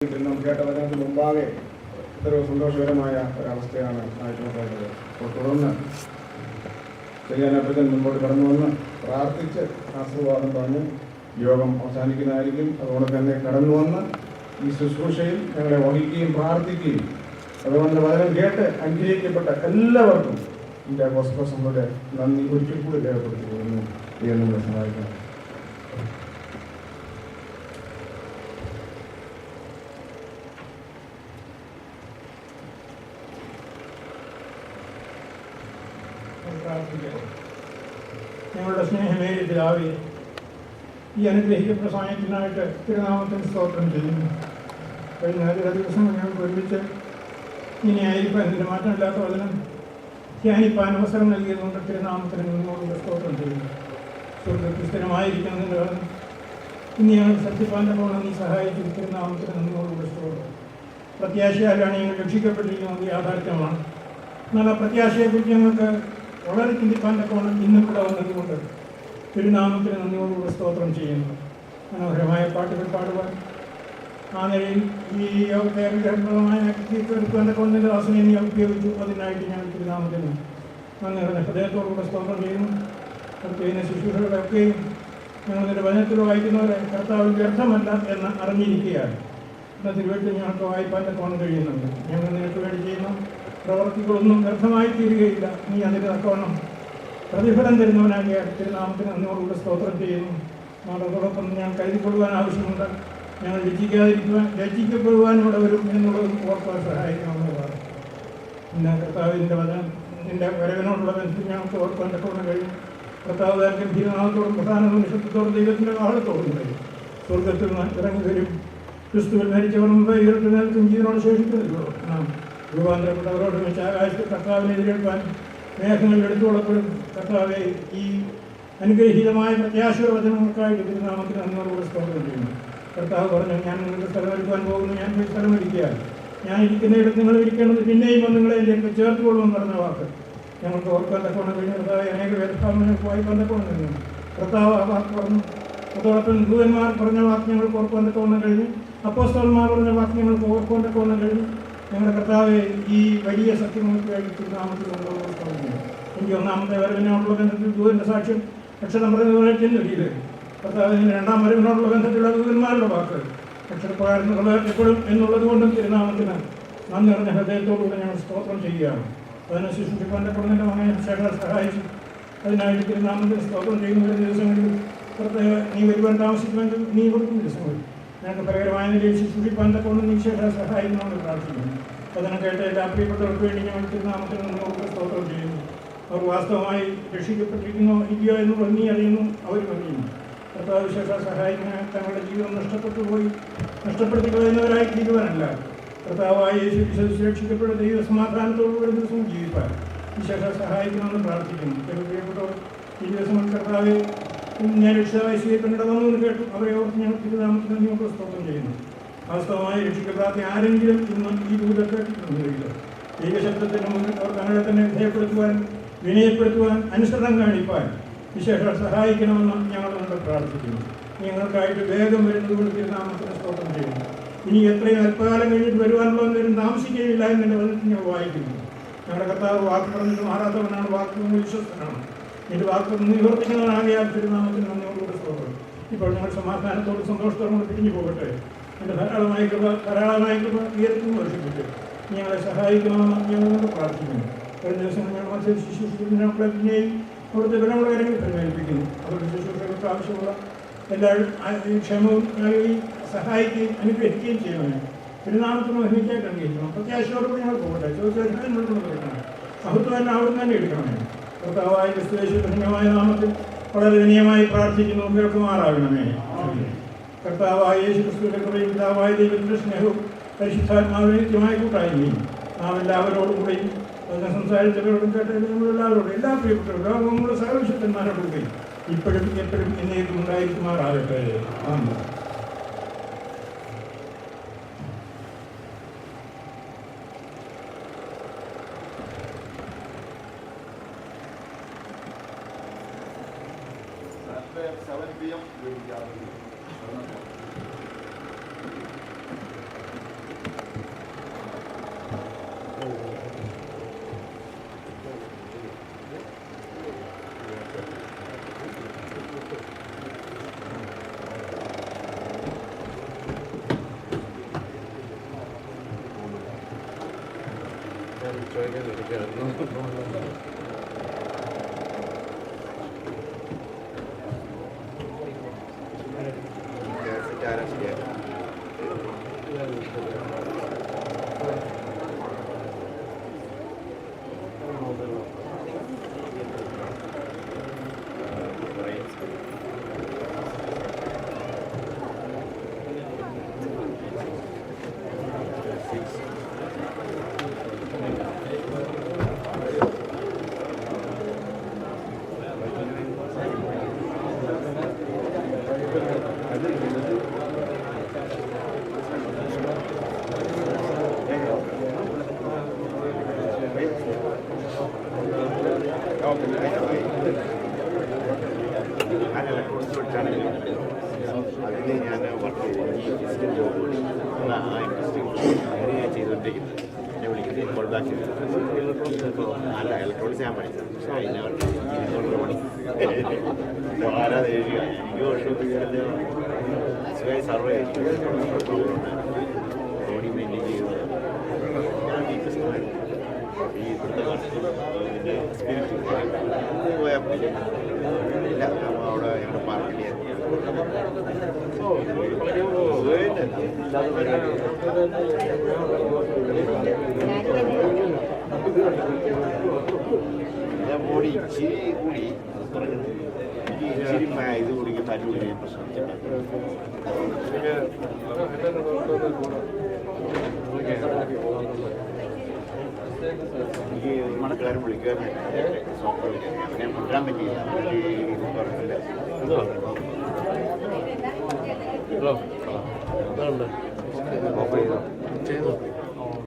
നാം കേട്ട വചനത്തിന് മുമ്പാകെ ഇതൊരു സന്തോഷകരമായ ഒരവസ്ഥയാണ് ആയിട്ടുണ്ടായത്. അപ്പോൾ തുടർന്ന് ചെയ്യാനപ്പച്ചൻ മുമ്പോട്ട് കടന്നു വന്ന് പ്രാർത്ഥിച്ച് ആശീർവാദം പറഞ്ഞ് യോഗം അവസാനിക്കുന്നതായിരിക്കും. അതുകൊണ്ട് തന്നെ കടന്നു വന്ന് ഈ ശുശ്രൂഷയിൽ ഞങ്ങളെ വഹിക്കുകയും പ്രാർത്ഥിക്കുകയും അതുകൊണ്ട് വചനം കേട്ട് അനുഗ്രഹിക്കപ്പെട്ട എല്ലാവർക്കും എൻ്റെ ഗോസ്പസങ്ങളുടെ നന്ദി ഒരിക്കൽ കൂടി രേഖപ്പെടുത്തി കൊടുക്കുന്നു. ദൈവം നമ്മളെ സഹായിക്കണം. ഞങ്ങളുടെ സ്നേഹമേറിയ പിതാവേ, ഈ അനുഗ്രഹിക്കപ്പെട്ട സമയത്തിനായിട്ട് തിരുനാമത്തിന് സ്തോത്രം ചെയ്യുന്നു. കഴിഞ്ഞ ചില ദിവസങ്ങൾ ഞങ്ങൾക്ക് ഒരുമിച്ച് ഇനി ആയിരിക്കാൻ ഇതിൻ്റെ മാറ്റമില്ലാത്ത വചനം ധ്യാനിപ്പാൻ അവസരം നൽകിയതുകൊണ്ട് തിരുനാമത്തിന് നിന്നോട് സ്തോത്രം ചെയ്യുന്നു. സുഹൃത്തുസ്ഥിരമായിരിക്കുന്നതിൻ്റെ വചനം ഇനി ഞങ്ങൾ സത്യപ്പാൻ്റെ പോലെ നീ സഹായിച്ചു. തിരുനാമത്തിന് നിന്നോടുകൂടെ സ്തോത്രം. പ്രത്യാശയാലാണ് ഞങ്ങൾ രക്ഷിക്കപ്പെട്ടിരിക്കുന്നത് യാഥാർത്ഥ്യമാണ്. എന്നാൽ ആ പ്രത്യാശയെക്കുറിച്ച് ഞങ്ങൾക്ക് വളരെ ചിന്തിപ്പാൻ തക്കവണ്ണം ഇന്നും ഇവിടെ വന്നതുകൊണ്ട് തിരുനാമത്തിന് നന്ദിയോടുകൂടി സ്തോത്രം ചെയ്യുന്നു. മനോഹരമായ പാട്ടുകൾ പാടുവാൻ ആ നിലയിൽ ഈ യോഗപ്രദമായ എടുക്കുവാൻ തക്കവണ്ണം ദാസനെ നീ ഉപയോഗിച്ചു. അതിനായിട്ട് ഞങ്ങൾ തിരുനാമത്തിന് നന്ദി നിറഞ്ഞ ഹൃദയത്തോടുകൂടെ സ്തോത്രം ചെയ്യുന്നു. ചെയ്യുന്ന ശുശ്രൂഷകളൊക്കെയും ഞങ്ങളുടെ വചനത്തിൽ വായിക്കുന്നവരെ കർത്താവ് വ്യർത്ഥമല്ല എന്ന് അറിഞ്ഞിരിക്കുകയാണ്. ഇന്നത്തെ വീട്ടിൽ ഞങ്ങൾക്ക് വായിപ്പാൻ തക്കവണ്ണം കഴിയുന്നുണ്ട്. ഞങ്ങൾ നിനക്ക് വേണ്ടി ചെയ്യുന്ന പ്രവർത്തികളൊന്നും വ്യർത്ഥമായി തീരുകയില്ല. നീ അതിന് തക്കവണ്ണം പ്രതിഫലം തരുന്നവനാകിയ തിരുനാമത്തിന് നന്ദിയോടുകൂടി സ്തോത്രം ചെയ്യുന്നു. അതോടൊപ്പം ഞാൻ കരുതിക്കൊള്ളുവാൻ ആവശ്യമുണ്ട്. ഞങ്ങൾ രക്ഷിക്കപ്പെടുവാൻ ഇവിടെ വരും എന്നുള്ളത് ഓർക്കാൻ സഹായിക്കണമെന്നുള്ളതാണ്. പിന്നെ കർത്താവിൻ്റെ വചനം നിൻ്റെ വരവിനോടുള്ള ബന്ധത്തിൽ ഞങ്ങൾക്ക് ഓർക്കാൻ തക്കവണ്ണം കഴിയും. കർത്താവ് താൻ ഗംഭീരനാഥത്തോടും പ്രധാന നിശബ്ദത്തോടും ദൈവത്തിൻ്റെ കാലത്തോടും കഴിയും. സ്വർഗത്തിൽ നിന്ന് ഇറങ്ങി വരും. ക്രിസ്തുവിൽ മരിച്ചവർ മുമ്പ് ഇരുപത്തിനാൽക്കും ജീവനോട് ശേഷിക്കുന്നില്ലോ. നാം രൂപാന്തരപ്പെട്ടവരോട് വെച്ച് ആകാശത്ത് കർത്താവിനെ എതിരേൽപ്പാൻ മേഘങ്ങൾ എടുത്തുകൊള്ളപ്പെടും. കർത്താവെ, ഈ അനുഗ്രഹീതമായ പ്രത്യാശയുടെ വചനങ്ങൾക്കായിട്ട് തിരുനാമത്തിന് നന്ദിയോടുകൂടി സ്തോത്രം ചെയ്യുന്നു. കർത്താവ് പറഞ്ഞു, ഞാൻ നിങ്ങൾക്ക് സ്ഥലമൊരുക്കാൻ പോകുന്നു. ഞാൻ പോയി സ്ഥലമൊരുക്കിയാൽ ഞാൻ ഇരിക്കുന്നിടത്ത് നിങ്ങൾ ഇരിക്കേണ്ടത് പിന്നെയും നിങ്ങളെ എൻ്റെ ചേർത്തുകൊള്ളുമെന്ന് പറഞ്ഞ വാക്ക് ഞങ്ങൾക്ക് ഓർക്കാൻ തക്കവണ്ണം കഴിഞ്ഞു. കർത്താവ് അനേക വേദഭാഗങ്ങൾക്ക് വായിക്കാൻ തക്കവണ്ണം കഴിഞ്ഞു. കർത്താവ് ആ വാക്ക് പറഞ്ഞു. അതോടൊപ്പം ദൂതന്മാർ പറഞ്ഞ വാക്ക് ഞങ്ങൾക്ക് ഓർക്കാൻ തക്കവണ്ണം കഴിഞ്ഞു. അപ്പോസ്തലന്മാർ പറഞ്ഞ വാക്ക് ഞങ്ങൾക്ക് ഓർക്കാൻ തക്കവണ്ണം കഴിഞ്ഞു. ഞങ്ങളുടെ കർത്താവ് ഈ വലിയ സത്യങ്ങൾക്ക് വേണ്ടി നാമത്തിൽ കൊണ്ടുപോകുന്നു. എനിക്ക് ഒന്നാമത്തെ വരവിനോടുള്ള ബന്ധത്തിൽ ദൂതൻ്റെ സാക്ഷ്യം അക്ഷരം പറയുന്നതുപോലെ ചെല്ലുകയില്ല. കർത്താവിന് രണ്ടാം വരവിനോടുള്ള ബന്ധത്തിലുള്ള ദൂതന്മാരുടെ വാക്ക് അക്ഷരപ്രകാരം നിറവേറ്റപ്പെടും എന്നുള്ളത് കൊണ്ടും തിരുനാമത്തിന് നന്ദി നിറഞ്ഞ ഹൃദയത്തോടുകൂടെ ഞങ്ങൾ സ്തോത്രം ചെയ്യുകയാണ്. അതിനെ ശുശ്രൂഷിപ്പാൻ്റെ കുടുംബത്തിൻ്റെ മകനെ ശേഖർ സഹായിച്ചു. അതിനായിട്ട് തിരുനാമത്തിന് സ്തോത്രം ചെയ്യുന്ന ദിവസങ്ങളിൽ പ്രത്യേക നീ വരുവാൻ താമസിക്കുമെങ്കിൽ നീ കൊടുക്കുന്ന ദിവസങ്ങളിൽ ഞങ്ങൾക്ക് പരകരമായ നിലയിൽ ശുശ്രൂഷിപ്പാൻ്റെ കൊണ്ട് നീ ശേഖർ സഹായിക്കണമെന്ന് പ്രാർത്ഥിക്കുന്നു. അതിനെ കേട്ട എല്ലാ പ്രിയപ്പെട്ടവർക്ക് വേണ്ടി ഞങ്ങൾ തിരുനാമത്തിന് നമുക്ക് സ്തോത്രം ചെയ്യുന്നു. അവർ വാസ്തവമായി രക്ഷിക്കപ്പെട്ടിരിക്കുന്നോ ഇല്ലയോ എന്നുള്ളത് നീ അറിയുന്നു, അവരും അറിയുന്നു. കർത്താവ് വിശേഷ സഹായിക്കുന്ന തങ്ങളുടെ ജീവിതം നഷ്ടപ്പെടുത്തി കളയുന്നവരായി തീരുവാനല്ല, കർത്താവായ യേശു വിശ്വസിച്ച് രക്ഷിക്കപ്പെട്ട ദൈവ സമാധാനത്തോടുകൂടി ദിവസം ജീവിപ്പാൻ വിശേഷ സഹായിക്കണമെന്ന് പ്രാർത്ഥിക്കുന്നു. പ്രിയപ്പെട്ടവർ, ഈ ദിവസം കർത്താവ് ഞാൻ രക്ഷിതാവായി സ്വീകരിക്കേണ്ടതെന്ന് കേട്ടു. അവരെ ഓർത്ത് ഞങ്ങൾ തിരുനാമത്തിന് നമുക്ക് സ്തോത്രം ചെയ്യുന്നു. വാസ്തവമായി രക്ഷിക്കപ്പെടാത്ത ആരെങ്കിലും ഇന്ന് ഈ ദൂരം കേട്ടിട്ടുണ്ടെങ്കിൽ ദൈവശബ്ദത്തിന് മുന്നിൽ അവർ തങ്ങളെ തന്നെ വിധേയപ്പെടുത്തുവാൻ, വിനയപ്പെടുത്തുവാൻ, അനുസരണം കാണിപ്പാൻ വിശേഷ സഹായിക്കണമെന്ന് ഞങ്ങൾ നമ്മൾ പ്രാർത്ഥിക്കുന്നു. ഞങ്ങൾക്കായിട്ട് വേഗം വരുന്നതുകൊണ്ട് തിരുനാമത്തിന് സ്തോത്രം ചെയ്യുന്നു. ഇനി എത്രയും അല്പകാലം കഴിഞ്ഞിട്ട് വരുവാനുള്ളവരും താമസിക്കുകയില്ല എന്നെ വന്നിട്ട് ഞങ്ങൾ വായിക്കുന്നു. ഞങ്ങളുടെ കർത്താവ് വാക്ക് പറഞ്ഞിട്ട് മാറാത്തവനാണ്, വാക്ക് വിശ്വസ്തനാണ്. എൻ്റെ വാക്ക് നിവർത്തിക്കുന്നവനാകിയാൽ തിരുനാമത്തിന് നന്ദിയോടുകൂടി സ്തോത്രം. ഇപ്പോൾ ഞങ്ങൾ സമാധാനത്തോടും സന്തോഷത്തോടും പിരിഞ്ഞു പോകട്ടെ. എൻ്റെ ധാരാളമായ കൃപ ഉയർത്തുന്നു വർഷിപ്പിട്ട് ഞങ്ങളെ സഹായിക്കണമെന്ന് ഞങ്ങളോട് പ്രാർത്ഥിക്കുന്നു. കഴിഞ്ഞ ദിവസം ഞങ്ങൾ മത്സ്യ ശുശ്രൂഷിക്കുന്നതിനെ പിന്നെയും അവിടുത്തെ വിലമുള്ളവരെങ്കിൽ പരിമേൽപ്പിക്കുന്നു. അവരുടെ ശുശ്രൂഷകൾക്ക് ആവശ്യമുള്ള എല്ലാവരും ക്ഷമവും നൽകി സഹായിക്കുകയും അനുഗ്രഹിക്കുകയും ചെയ്യണമേ. തിരുനാമത്തിന് മഹിമയ്ക്കായിട്ട് അംഗീകരിക്കണം. പ്രത്യാശയോടുകൂടി ഞങ്ങൾ പോകട്ടെ. ചോദിച്ചാൽ കൊടുക്കണം. മഹത്വം അവിടുന്ന് തന്നെ എടുക്കണമേ. കർത്താവായ ക്രിസ്തുയേശു ധന്യമായ നാമത്തിൽ വളരെ വിനയമായി പ്രാർത്ഥിക്കുന്നു. കേൾക്കുമാറാകണമേ. കർത്താവായ യേശു ക്രിസ്തുവിന്റെ കൃപയും പിതാവായ ദൈവത്തിന്റെ സ്നേഹവും പരിശുദ്ധാത്മാവിനെ നിത്യമായി കൂട്ടായിരിക്കും നാം എല്ലാവരോടും കൂടെയും അതിനെ സംസാരിച്ചവരോടും കേട്ടവരും നമ്മളെല്ലാവരോടും എല്ലാ പ്രിയപ്പെട്ടവരും നമ്മുടെ സകലവിശുദ്ധന്മാരോടും കൂടി ഇപ്പോഴും എപ്പോഴും എന്നേക്കും ഉണ്ടായിരിക്കുമാറാകട്ടെ. ആമേൻ. അതിന് ഞാൻ വർക്ക് ചെയ്തുകൊണ്ടിരിക്കുന്നത് എന്നെ വിളിക്കുന്നത് കോൾ ബാക്ക് ചെയ്തിട്ട് അല്ല ഇലക്ട്രോണിക്സ് ഞാൻ പഠിച്ചത് പക്ഷേ അതിനെ പണി ആരാതെ എഴുതുക എനിക്ക് വർഷത്തിൽ സർവേ ബോഡി മെയിൻറ്റെയിൻ ചെയ്യുന്നത് ഈ ഇവിടുത്തെ ഇതിൻ്റെ സ്പിരിറ്റ് പോയാൽ ഇല്ല അവിടെ ഞങ്ങളുടെ പാർക്കിൽ ഞാൻ ബോഡി ഇച്ചിരി കൂടി എനിക്ക് ഇച്ചിരി ഇത് കുടിക്കാൻ പറ്റി കുടിക്കാൻ പ്രശ്നം എനിക്ക് മണക്കാരും വിളിക്കാൻ സോപ്പ് വിളിക്കാൻ അവനെ മുട്ടാൻ പറ്റിയില്ല ഇത് പറഞ്ഞില്ല ഹലോ അതുണ്ട് ചെയ്തോ